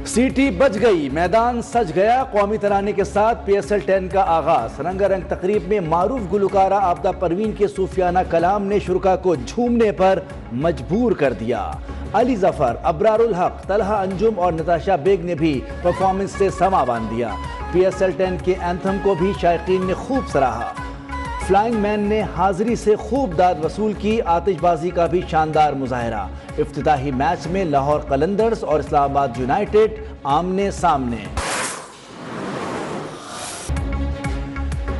سیٹی بج گئی، میدان سج گیا، قومی ترانے کے ساتھ PSL 10 کا آغاز۔ رنگا رنگ تقریب میں معروف گلوکارہ عابدہ پروین کے صوفیانہ کلام نے شرکا کو جھومنے پر مجبور کر دیا۔ علی ظفر، ابرار الحق، طلحہ انجم اور نتاشا بیگ نے بھی پرفارمنس سے سما باندھ دیا۔ PSL 10 کے اینتھم کو بھی شائقین نے خوب سراہا۔ فلائنگ مین نے حاضری سے خوب داد وصول کی، آتش بازی کا بھی شاندار مظاہرہ۔ افتتاحی میچ میں لاہور قلندرز اور اسلام آباد یونائیٹڈ آمنے سامنے۔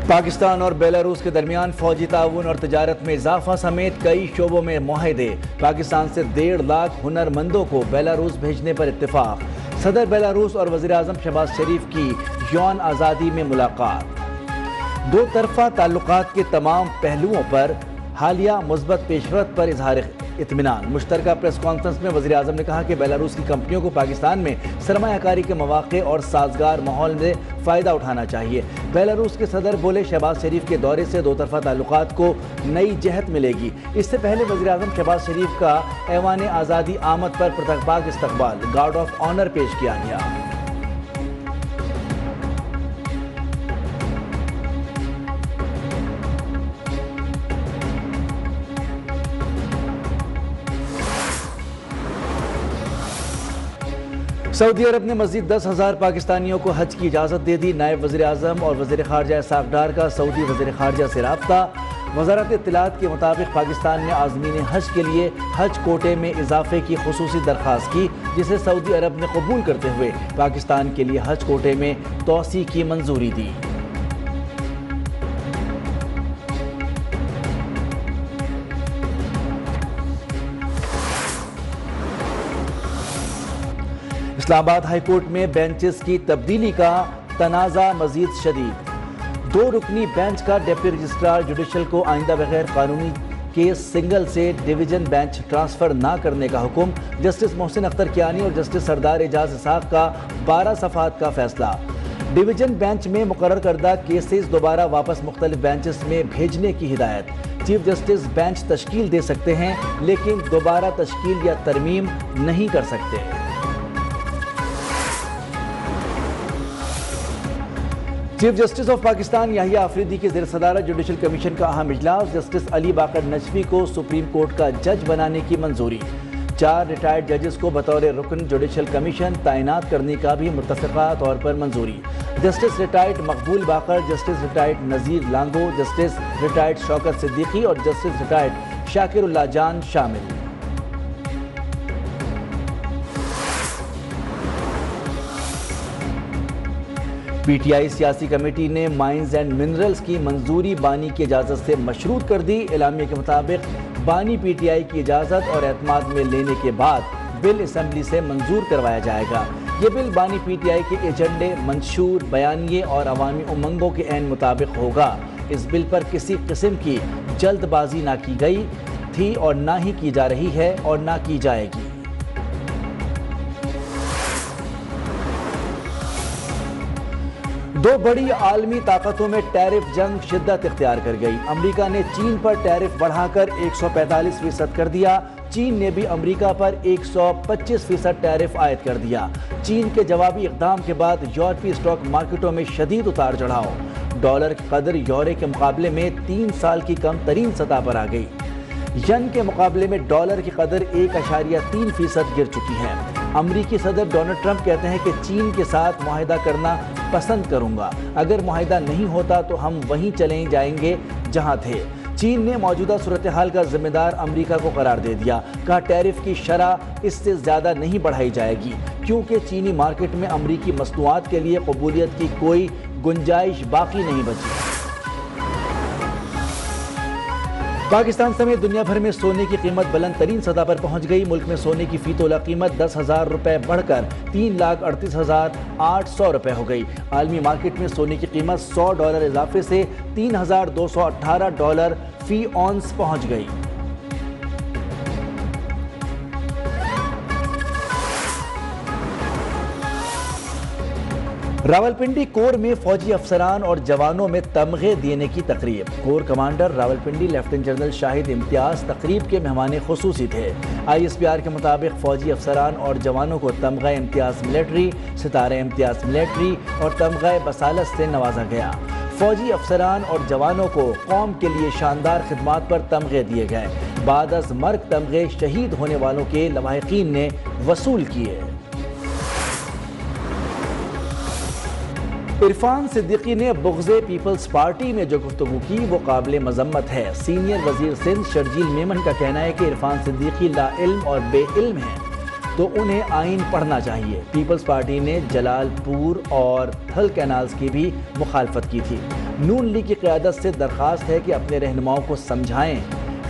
پاکستان اور بیلاروس کے درمیان فوجی تعاون اور تجارت میں اضافہ سمیت کئی شعبوں میں معاہدے۔ پاکستان سے 1.5 لاکھ ہنر مندوں کو بیلاروس بھیجنے پر اتفاق۔ صدر بیلاروس اور وزیر اعظم شہباز شریف کی یون آزادی میں ملاقات۔ دو طرفہ تعلقات کے تمام پہلوؤں پر حالیہ مثبت پیش رفت پر اظہار اطمینان۔ مشترکہ پریس کانفرنس میں وزیر اعظم نے کہا کہ بیلاروس کی کمپنیوں کو پاکستان میں سرمایہ کاری کے مواقع اور سازگار ماحول سے فائدہ اٹھانا چاہیے۔ بیلاروس کے صدر بولے، شہباز شریف کے دورے سے دو طرفہ تعلقات کو نئی جہت ملے گی۔ اس سے پہلے وزیر اعظم شہباز شریف کا ایوان آزادی آمد پر پرتپاک استقبال، گارڈ آف آنر پیش کیا گیا۔ سعودی عرب نے مزید 10,000 پاکستانیوں کو حج کی اجازت دے دی۔ نائب وزیر اعظم اور وزیر خارجہ اسحاق ڈار کا سعودی وزیر خارجہ سے رابطہ۔ وزارت اطلاعات کے مطابق پاکستان نے عازمین حج کے لیے حج کوٹے میں اضافے کی خصوصی درخواست کی، جسے سعودی عرب نے قبول کرتے ہوئے پاکستان کے لیے حج کوٹے میں توسیع کی منظوری دی۔ اسلام آباد ہائی کورٹ میں بینچز کی تبدیلی کا تنازع مزید شدید۔ 2 رکنی بینچ کا ڈپٹی رجسٹرار جوڈیشل کو آئندہ بغیر قانونی کیس سنگل سے ڈویژن بینچ ٹرانسفر نہ کرنے کا حکم۔ جسٹس محسن اختر کیانی اور جسٹس سردار اعجاز اسحاق کا 12 صفحات کا فیصلہ۔ ڈویژن بینچ میں مقرر کردہ کیسز دوبارہ واپس مختلف بینچز میں بھیجنے کی ہدایت۔ چیف جسٹس بینچ تشکیل دے سکتے ہیں لیکن دوبارہ تشکیل یا ترمیم نہیں کر سکتے۔ چیف جسٹس آف پاکستان یحییٰ آفریدی کی زیر صدارت جوڈیشل کمیشن کا اہم اجلاس۔ جسٹس علی باقر نجفی کو سپریم کورٹ کا جج بنانے کی منظوری۔ 4 ریٹائرڈ ججز کو بطور رکن جوڈیشل کمیشن تعینات کرنے کا بھی متفقہ طور پر منظوری۔ جسٹس ریٹائرڈ مقبول Baqir, justice retired Nazir Lango, justice retired شوکت صدیقی اور جسٹس ریٹائرڈ شاکر اللہ جان شامل۔ PTI سیاسی کمیٹی نے مائنز اینڈ منرلز کی منظوری بانی کی اجازت سے مشروط کر دی۔ اعلامیہ کے مطابق بانی PTI کی اجازت اور اعتماد میں لینے کے بعد بل اسمبلی سے منظور کروایا جائے گا۔ یہ بل بانی PTI کے ایجنڈے، منشور، بیانیے اور عوامی امنگوں کے عین مطابق ہوگا۔ اس بل پر کسی قسم کی جلد بازی نہ کی گئی تھی اور نہ ہی کی جا رہی ہے اور نہ کی جائے گی۔ دو بڑی عالمی طاقتوں میں ٹیرف جنگ شدت اختیار کر گئی۔ امریکہ نے چین پر ٹیرف بڑھا کر 145% کر دیا۔ چین نے بھی امریکہ پر 125% ٹیرف عائد کر دیا۔ چین کے جوابی اقدام کے بعد یورپی اسٹاک مارکیٹوں میں شدید اتار چڑھاؤ۔ ڈالر کی قدر یورو کے مقابلے میں 3 سال کی کم ترین سطح پر آ گئی۔ ین کے مقابلے میں ڈالر کی قدر 1.3% گر چکی ہے۔ امریکی صدر ڈونلڈ ٹرمپ کہتے ہیں کہ چین کے ساتھ معاہدہ کرنا پسند کروں گا۔ اگر معاہدہ نہیں ہوتا تو ہم وہیں چلے جائیں گے جہاں تھے۔ چین نے موجودہ صورتحال کا ذمہ دار امریکہ کو قرار دے دیا۔ کہا ٹیرف کی شرح اس سے زیادہ نہیں بڑھائی جائے گی کیونکہ چینی مارکیٹ میں امریکی مصنوعات کے لیے قبولیت کی کوئی گنجائش باقی نہیں بچی۔ پاکستان سمیت دنیا بھر میں سونے کی قیمت بلند ترین سطح پر پہنچ گئی۔ ملک میں سونے کی فی تولہ قیمت 10,000 روپے بڑھ کر 3,38,800 روپے ہو گئی۔ عالمی مارکیٹ میں سونے کی قیمت $100 اضافے سے $3,218 فی اونس پہنچ گئی۔ راولپنڈی کور میں فوجی افسران اور جوانوں میں تمغے دینے کی تقریب۔ Corps commander Rawalpindi lieutenant general Shahid Imtiaz تقریب کے مہمان خصوصی تھے۔ ISPR کے مطابق فوجی افسران اور جوانوں کو تمغہ امتیاز ملٹری، ستارہ امتیاز ملٹری اور تمغہ بصالت سے نوازا گیا۔ فوجی افسران اور جوانوں کو قوم کے لیے شاندار خدمات پر تمغے دیے گئے۔ بعد از مرگ تمغے شہید ہونے والوں کے لواحقین نے وصول کیے۔ عرفان صدیقی نے بغض پیپلز پارٹی میں جو گفتگو کی وہ قابل مذمت ہے۔ سینئر وزیر سندھ شرجیل میمن کا کہنا ہے کہ عرفان صدیقی لا علم اور بے علم ہیں تو انہیں آئین پڑھنا چاہیے۔ پیپلز پارٹی نے جلال پور اور تھل کینالز کی بھی مخالفت کی تھی۔ نون لیگ کی قیادت سے درخواست ہے کہ اپنے رہنماؤں کو سمجھائیں۔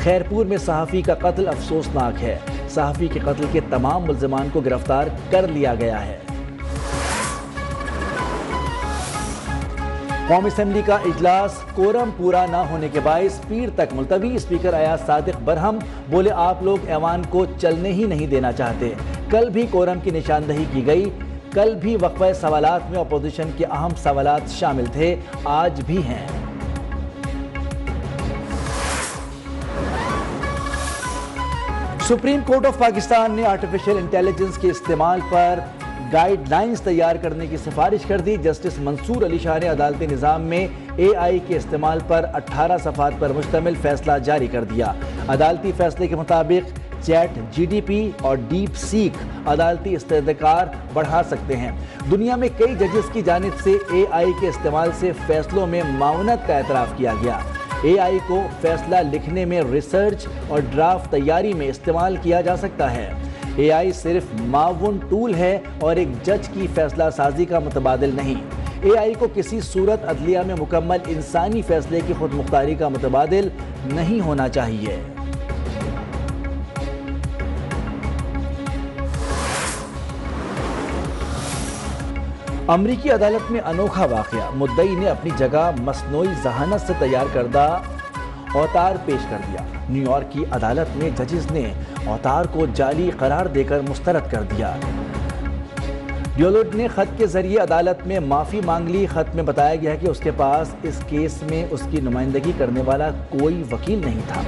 خیرپور میں صحافی کا قتل افسوسناک ہے۔ صحافی کے قتل کے تمام ملزمان کو گرفتار کر لیا گیا ہے۔ قومی اسمبلی کا اجلاس کورم پورا نہ ہونے کے باعث پیر تک ملتوی۔ اسپیکر ایاز صادق برہم بولے آپ لوگ ایوان کو چلنے ہی نہیں دینا چاہتے۔ کل بھی کورم کی نشاندہی کی گئی۔ کل بھی وقفہ سوالات میں اپوزیشن کے اہم سوالات شامل تھے، آج بھی ہیں۔ سپریم کورٹ آف پاکستان نے آرٹیفیشل انٹیلیجنس کے استعمال پر گائیڈ لائنز تیار کرنے کی سفارش کر دی۔ جسٹس منصور علی شاہ نے عدالتی نظام میں AI کے استعمال پر 18 صفحات پر مشتمل فیصلہ جاری کر دیا۔ عدالتی فیصلے کے مطابق چیٹ GDP اور ڈیپ سیک عدالتی استحکار بڑھا سکتے ہیں۔ دنیا میں کئی ججز کی جانب سے AI کے استعمال سے فیصلوں میں معاونت کا اعتراف کیا گیا۔ AI کو فیصلہ لکھنے میں، ریسرچ اور ڈرافٹ تیاری میں استعمال کیا جا سکتا ہے۔ AI صرف معاون ٹول ہے اور ایک جج کی فیصلہ سازی کا متبادل نہیں۔ AI کو کسی صورت عدلیہ میں مکمل انسانی فیصلے کی خود مختاری کا متبادل نہیں ہونا چاہیے۔ امریکی عدالت میں انوکھا واقعہ۔ مدعی نے اپنی جگہ مصنوعی ذہانت سے تیار کردہ اوتار پیش کر دیا۔ نیو یارک کی عدالت میں ججز نے اوتار کو جعلی قرار دے کر مسترد کر دیا۔ ڈیولوڈ نے خط کے ذریعے عدالت میں معافی مانگ لی۔ خط میں بتایا گیا کہ اس کے پاس اس کیس میں اس کی نمائندگی کرنے والا کوئی وکیل نہیں تھا۔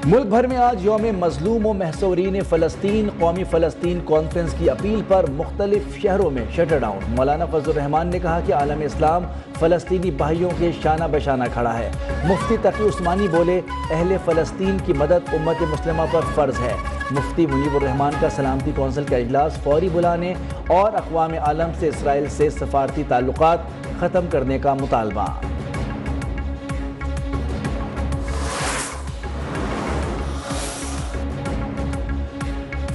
ملک بھر میں آج یوم مظلوم و محصورین فلسطین۔ قومی فلسطین کانفرنس کی اپیل پر مختلف شہروں میں شٹر ڈاؤن۔ مولانا فضل الرحمان نے کہا کہ عالم اسلام فلسطینی بھائیوں کے شانہ بشانہ کھڑا ہے۔ مفتی تقی عثمانی بولے اہل فلسطین کی مدد امت مسلمہ پر فرض ہے۔ مفتی منیب الرحمان کا سلامتی کونسل کا اجلاس فوری بلانے اور اقوام عالم سے اسرائیل سے سفارتی تعلقات ختم کرنے کا مطالبہ۔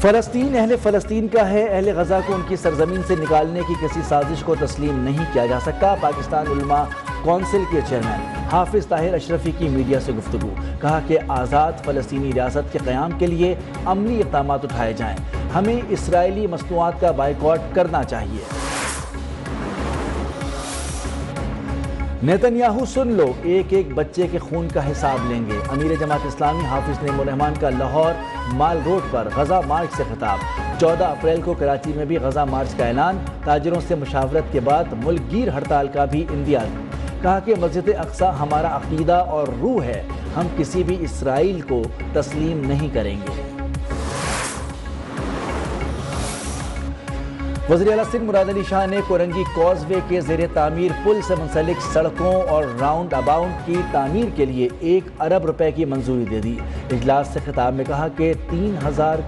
فلسطین اہل فلسطین کا ہے۔ اہل غزہ کو ان کی سرزمین سے نکالنے کی کسی سازش کو تسلیم نہیں کیا جا سکتا۔ پاکستان علماء کونسل کے چیئرمین حافظ طاہر اشرفی کی میڈیا سے گفتگو۔ کہا کہ آزاد فلسطینی ریاست کے قیام کے لیے عملی اقدامات اٹھائے جائیں۔ ہمیں اسرائیلی مصنوعات کا بائیکاٹ کرنا چاہیے۔ نیتنیاہو سن لو، ایک ایک بچے کے خون کا حساب لیں گے۔ امیر جماعت اسلامی حافظ نعیم الرحمان کا لاہور مال روڈ پر غزہ مارچ سے خطاب۔ 14 اپریل کو کراچی میں بھی غزہ مارچ کا اعلان۔ تاجروں سے مشاورت کے بعد ملک گیر ہڑتال کا بھی اندیال۔ کہا کہ مسجد اقصی ہمارا عقیدہ اور روح ہے، ہم کسی بھی اسرائیل کو تسلیم نہیں کریں گے۔ وزیر اعلیٰ سندھ مراد علی شاہ نے کورنگی کاز وے کے زیر تعمیر پل سے منسلک سڑکوں اور راؤنڈ اباؤٹ کی تعمیر کے لیے 1 ارب روپے کی منظوری دے دی۔ اجلاس سے خطاب میں کہا کہ 3000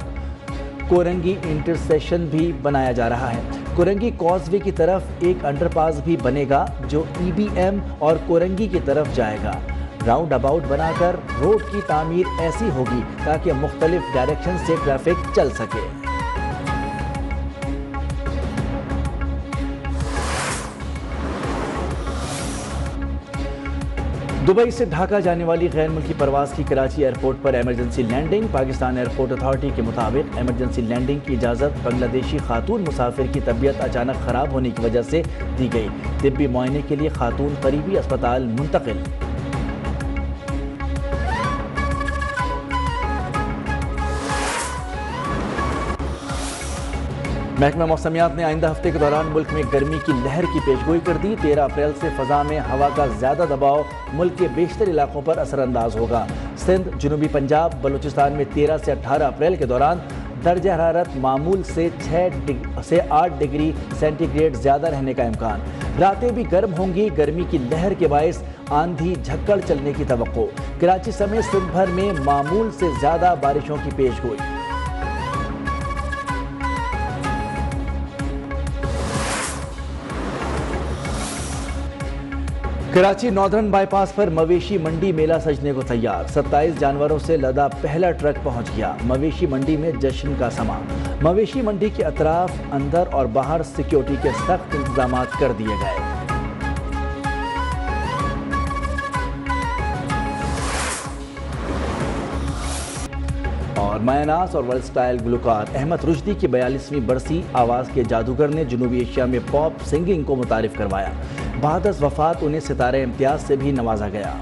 کورنگی انٹرسیکشن بھی بنایا جا رہا ہے۔ کورنگی کاز وے کی طرف ایک انڈر پاس بھی بنے گا جو EBM اور کورنگی کی طرف جائے گا۔ راؤنڈ اباؤٹ بنا کر روڈ کی تعمیر ایسی ہوگی تاکہ مختلف ڈائریکشن سے ٹریفک چل سکے۔ دبئی سے ڈھاکہ جانے والی غیر ملکی پرواز کی کراچی ایئرپورٹ پر emergency landing. Pakistan airport authority کے مطابق ایمرجنسی لینڈنگ کی اجازت بنگلہ دیشی خاتون مسافر کی طبیعت اچانک خراب ہونے کی وجہ سے دی گئی۔ طبی معائنے کے لیے خاتون قریبی اسپتال منتقل۔ محکمہ موسمیات نے آئندہ ہفتے کے دوران ملک میں گرمی کی لہر کی پیشگوئی کر دی۔ 13 اپریل سے فضا میں ہوا کا زیادہ دباؤ ملک کے بیشتر علاقوں پر اثر انداز ہوگا۔ سندھ، جنوبی پنجاب، بلوچستان میں 13 سے 18 اپریل کے دوران درجہ حرارت معمول سے 6 سے 8 ڈگری سینٹی گریڈ زیادہ رہنے کا امکان۔ راتیں بھی گرم ہوں گی۔ گرمی کی لہر کے باعث آندھی جھکڑ چلنے کی توقع۔ کراچی سمیت سندھ بھر میں معمول سے زیادہ بارشوں کی پیشگوئی۔ کراچی ناردرن بائی پاس پر مویشی منڈی میلہ سجنے کو تیار۔ 27 جانوروں سے لدا پہلا ٹرک پہنچ گیا۔ مویشی منڈی میں جشن کا سماں۔ مویشی منڈی کے اطراف اندر اور باہر سیکیورٹی کے سخت انتظامات کر دیے گئے۔ اور مایا ناز اور ورلڈ سٹائل گلوکار احمد رشدی کی 42ویں برسی آواز کے جادوگر نے جنوبی ایشیا میں پاپ سنگنگ کو متعارف کروایا۔ بعد از وفات انہیں ستارہ امتیاز سے بھی نوازا گیا۔